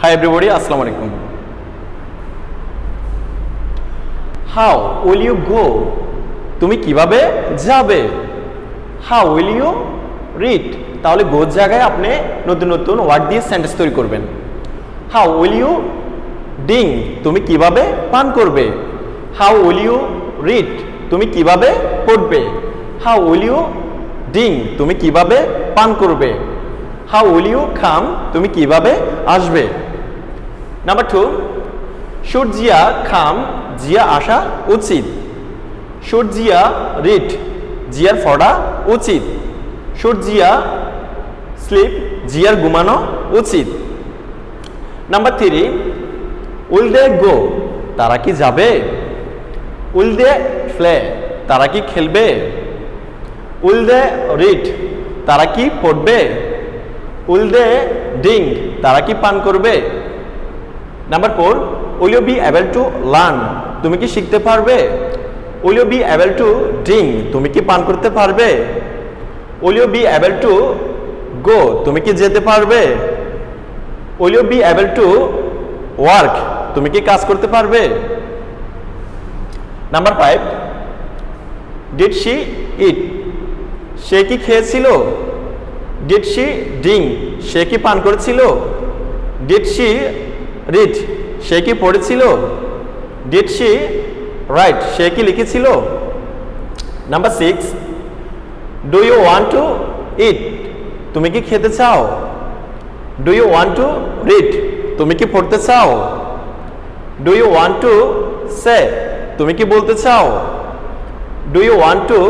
Hi everybody, Assalamu alaikum. How will you go? তুমি কিভাবে যাবে? How will you read? তাহলে go জায়গায় আপনি নতুন নতুন ওয়ার্ড দিয়ে সেন্টেন্স তৈরি করবেন। How will you drink? তুমি কিভাবে পান করবে? How will you read? তুমি কিভাবে পড়বে? How will you drink? তুমি কিভাবে পান করবে? How will you come? তুমি কিভাবে আসবে? Number 2, should Jia come? Zia আসা উচিত। Should Jia read? জিয়ার পড়া উচিত। Should Jia sleep? জিয়ার ঘুমানো উচিত। Number 3, will they go? তারা কি যাবে? Will they play? তারা কি খেলবে? Will they read? তারা কি পড়বে? Will they drink? তারা কি পান করবে? Number 4, will you be able to learn? তুমি কি শিখতে পারবে? Will you be able to drink? তুমি কি পান করতে পারবে? Will you be able to go? তুমি কি যেতে পারবে? Will you be able to work? তুমি কি কাজ করতে পারবে? Number 5, did she eat? সে কি খেয়েছিল? Did she drink? সে কি পান করেছিল? Did she read? সে কি পড়েছিল? Did she write? সে কি লিখেছিল? Number 6, do you want to eat? তুমি কি খেতে চাও? Do you want to read? তুমি কি পড়তে চাও? Do you want to say? তুমি কি বলতে চাও? Do you want to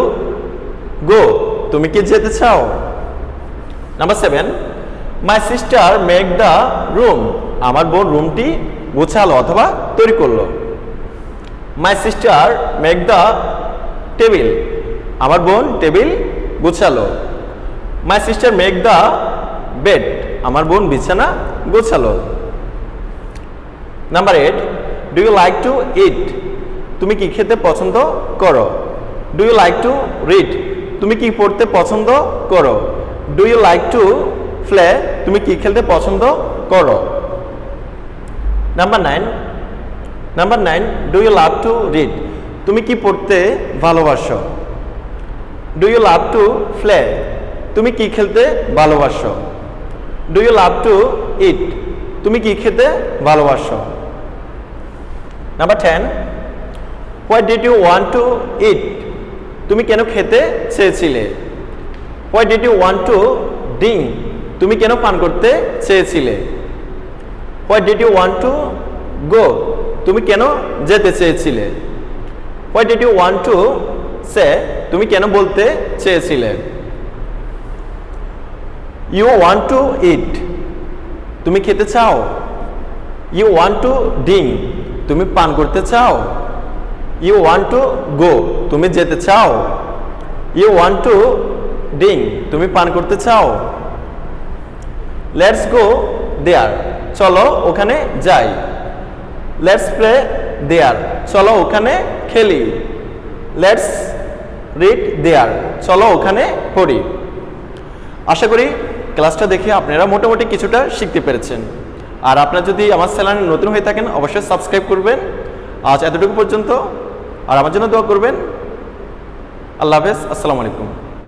go? তুমি কি যেতে চাও? Number 7, my sister make the room. আমার বোন রুমটি গোছালো অথবা তৈরি করলো। My sister make the table. আমার বোন table গোছালো। My sister make the bed. আমার বোন বিছানা গোছালো। Number 8, do you like to eat? তুমি কি খেতে পছন্দ করো? Do you like to read? তুমি কি পড়তে পছন্দ করো? Do you like to play? তুমি কি খেলতে পছন্দ করো? Number 9, do you love to read? তুমি কি পড়তে ভালোবাসো? Do you love to play? তুমি কি খেলতে ভালোবাসো? Do you love to eat? তুমি কি খেতে ভালোবাসো? Number 10, why did you want to eat? তুমি কেন খেতে চেয়েছিলে? Why did you want to drink? তুমি কেন পান করতে চেয়েছিলে? Why did you want to go? তুমি কেন যেতে চেয়েছিলে? Why did you want to say? তুমি কেন বলতে চেয়েছিলে? You want to eat. তুমি খেতে চাও? You want to drink. তুমি পান করতে চাও? You want to go. তুমি যেতে চাও? You want to drink. তুমি পান করতে চাও? Let's go there. চলো ওখানে যাই। Let's play there. চলো ওখানে খেলি। Let's read there. চলো ওখানে পড়ি। আশা করি ক্লাসটা দেখে আপনারা মোটামুটি কিছুটা শিখতে পেরেছেন। আর আপনারা যদি আমার চ্যানেলে নতুন হয়ে থাকেন অবশ্যই সাবস্ক্রাইব করবেন। আজ এতটুকু পর্যন্ত। আর আমার জন্য দোয়া করবেন। আল্লাহ হাফেজ। আসসালামু আলাইকুম।